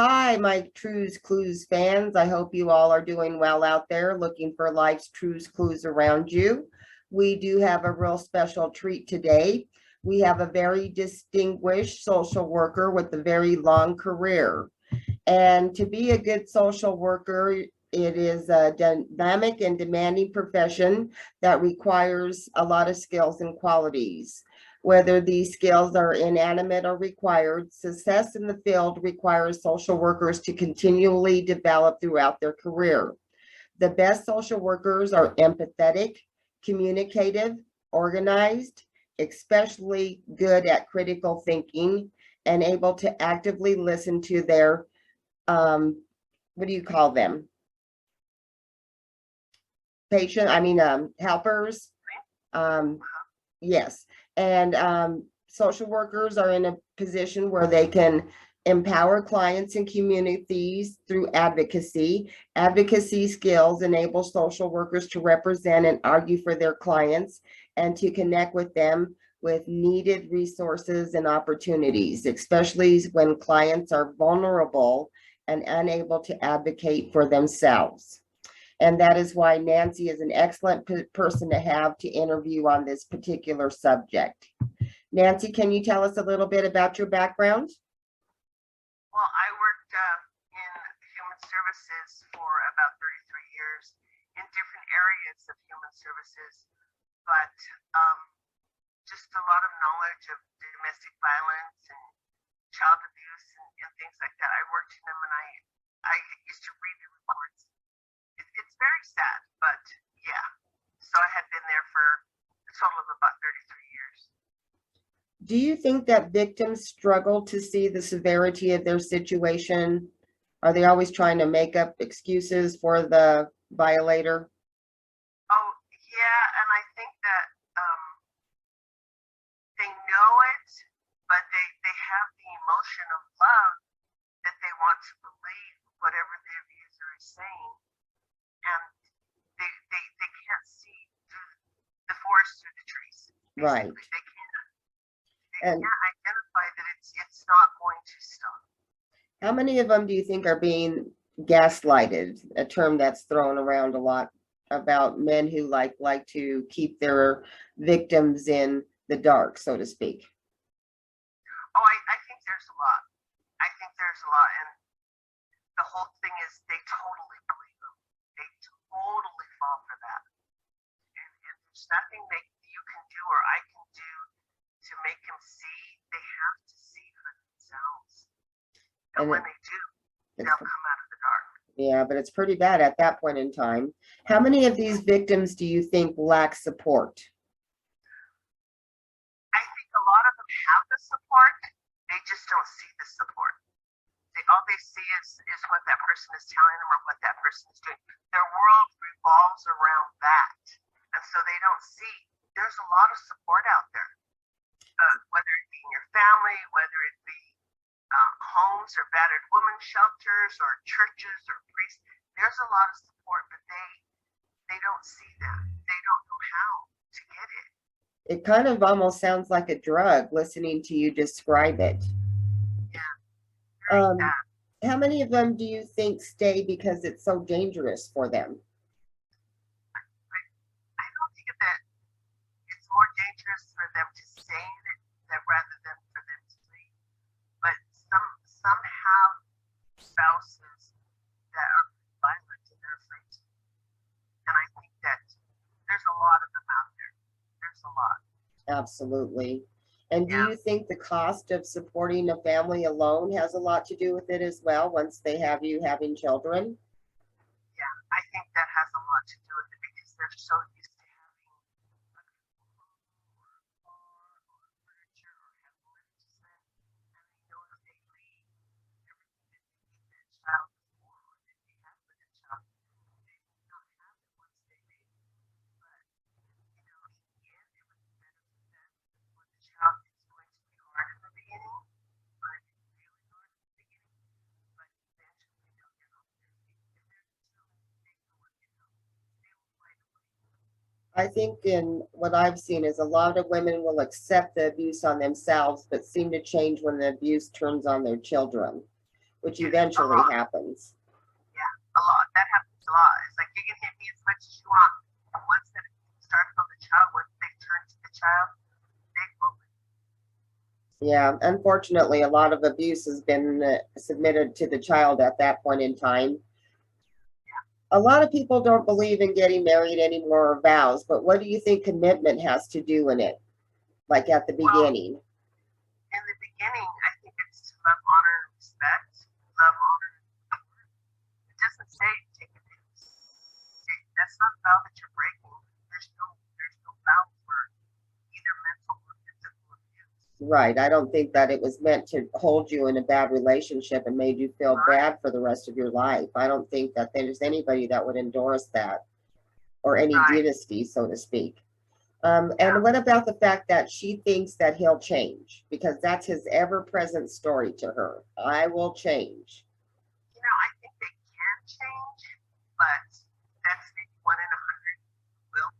Hi, my Trues Clues fans. I hope you all are doing well out there looking for life's trues clues around you. We do have a real special treat today. We have a very distinguished social worker with a very long career. And to be a good social worker, it is a dynamic and demanding profession that requires a lot of skills and qualities. Whether these skills are inanimate or required, success in the field requires social workers to continually develop throughout their career. The best social workers are empathetic, communicative, organized, especially good at critical thinking, and able to actively listen to their what do you call them? Helpers. Um, yes. And social workers are in a position where they can empower clients and communities through advocacy. Advocacy skills enable social workers to represent and argue for their clients and to connect with them with needed resources and opportunities, especially when clients are vulnerable and unable to advocate for themselves. And that is why Nancy is an excellent person to have to interview on this particular subject. Nancy, can you tell us a little bit about your background? Well, I worked in human services for about 33 years in different areas of human services, but just a lot of knowledge of domestic violence and child abuse and things like that. I worked in them, and I used to read the reports. It's very sad, but yeah. So I had been there for a total of about 33 years. Do you think that victims struggle to see the severity of their situation? Are they always trying to make up excuses for the violator? Oh, yeah, and I think that they know it, but they have the emotion of love that they want to believe whatever the abuser is saying, and they can't see through the forest through the trees. Basically. Right. They can't identify that it's not going to stop. How many of them do you think are being gaslighted, a term that's thrown around a lot about men who like to keep their victims in the dark, so to speak? Oh, I think there's a lot. I think there's a lot, and the whole thing is they totally believe them. They totally fall for that. And there's nothing you can do or I can do to make them see. They have to see for themselves. And when they do, they'll come out of the dark. Yeah, but it's pretty bad at that point in time. How many of these victims do you think lack support? I think a lot of them have the support. They just don't see the support. All they see is what that person is telling them or what that person is doing. Their world revolves around that. And so they don't see there's a lot of support out there, whether it be in your family, whether it be homes or battered women shelters or churches or priests. There's a lot of support, but they don't see that. They don't know how to get it. It kind of almost sounds like a drug listening to you describe it. Yeah. How many of them do you think stay because it's so dangerous for them? I don't think that it's more dangerous for them to stay in it rather than for them to leave. But some have spouses that are violent and they're afraid to. And I think that there's a lot of them out there. There's a lot. Absolutely. And do you think the cost of supporting a family alone has a lot to do with it as well once they have you having children? Yeah, I think that has a lot to do with it because they're so used to having a car or furniture or have money to spend, and they know if they leave everything that they need that child for or that they have for their child, they will not have it once they leave. But in the end, it would be better for them. For the child, it's going to be hard in the beginning, but really hard in the beginning. But eventually, they'll get off their feet. If they're determined, they will find a way. I think in what I've seen is a lot of women will accept the abuse on themselves, but seem to change when the abuse turns on their children. which Yeah, a eventually lot. happens. Yeah, a lot. That happens a lot. It's like you can hit me as much as you want. And once that starts on the child, once they turn to the child, they will. Yeah, unfortunately, a lot of abuse has been submitted to the child at that point in time. A lot of people don't believe in getting married anymore or vows, but what do you think commitment has to do in it? Like at the Well, beginning? in the beginning, I think it's to love, honor, and respect. Love, honor, and support. It doesn't say take abuse. That's not a vow that you're breaking. There's no vow for either mental or physical abuse. Right. I don't think that it was meant to hold you in a bad relationship and made you feel Right? bad for the rest of your life. I don't think that there's anybody that would endorse that or any Right. dynasty, so to speak. Yeah. And what about the fact that she thinks that he'll change? Because that's his ever-present story to her. I will change. You know, I think they can change, but that's maybe 1 in 100 will.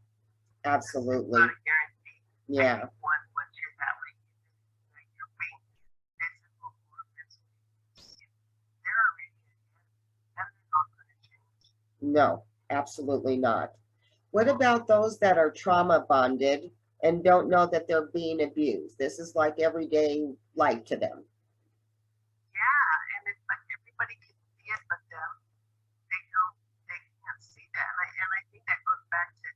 Absolutely. It's not a guarantee. Yeah. I think once you're that way, you're being physical or mentally, they're already and they're not going to change. No, absolutely not. What about those that are trauma bonded and don't know that they're being abused? This is like everyday life to them. Yeah, and it's like everybody can see it, but they can't see that. And I think that goes back to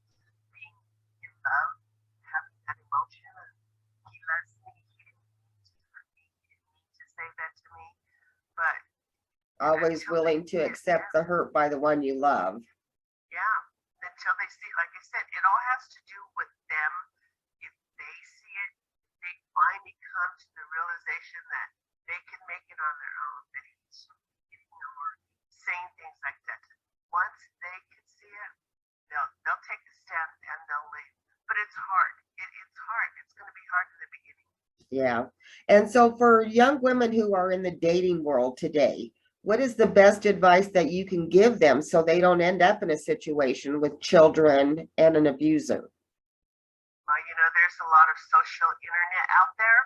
being in love, having that emotion. He loves me. He didn't need to hurt me. He didn't need to say that to me. But Always until they willing to see it, accept the hurt by the one you love. yeah, until they see, like I said, it all has to do with them. If they see it, they finally come to the realization that they can make it on their own, that he's hitting them or saying things like that. Once they can see it, they'll take a step and they'll leave. But it's hard. It's hard. It's going to be hard in the beginning. Yeah. And so for young women who are in the dating world today, what is the best advice that you can give them so they don't end up in a situation with children and an abuser? Well, you know, there's a lot of social internet out there,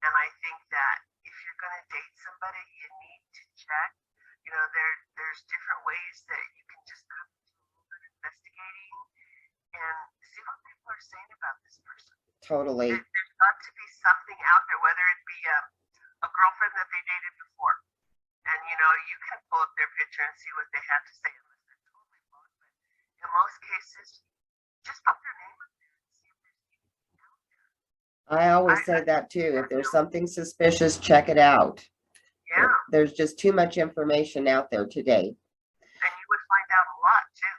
and I think that if you're going to date somebody, you need to check. You know, there's different ways that you can just kind of do a little bit of investigating and see what people are saying about this person. Totally. There's got to be something out there, whether it be a girlfriend that they dated before, and you know, you can pull up their picture and see what they have to say, unless they're totally wrong. But in most cases, just put their name up there and see if there's anything out there. I always say that too. If there's something suspicious, check it out. Yeah, There's just too much information out there today. and you would find out a lot too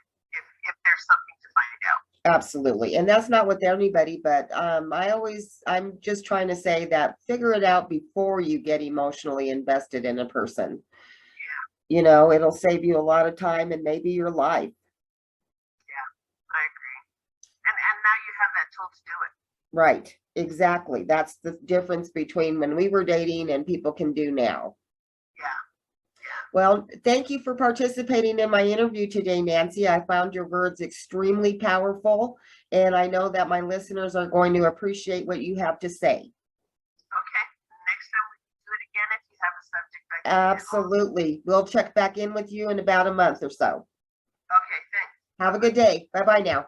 if there's something to find out. Absolutely. And that's not with anybody, but I'm just trying to say that figure it out before you get emotionally invested in a person. Yeah, You know, it'll save you a lot of time and maybe your life. yeah, I agree. And now you have that tool to do it. Right. Exactly. That's the difference between when we were dating and people can do now. Yeah. Well, thank you for participating in my interview today, Nancy. I found your words extremely powerful, and I know that my listeners are going to appreciate what you have to say. Okay. Next time we can do it again if you have a subject like that. Absolutely. We'll check back in with you in about a month or so. Okay, thanks. Have a good day. Bye-bye now.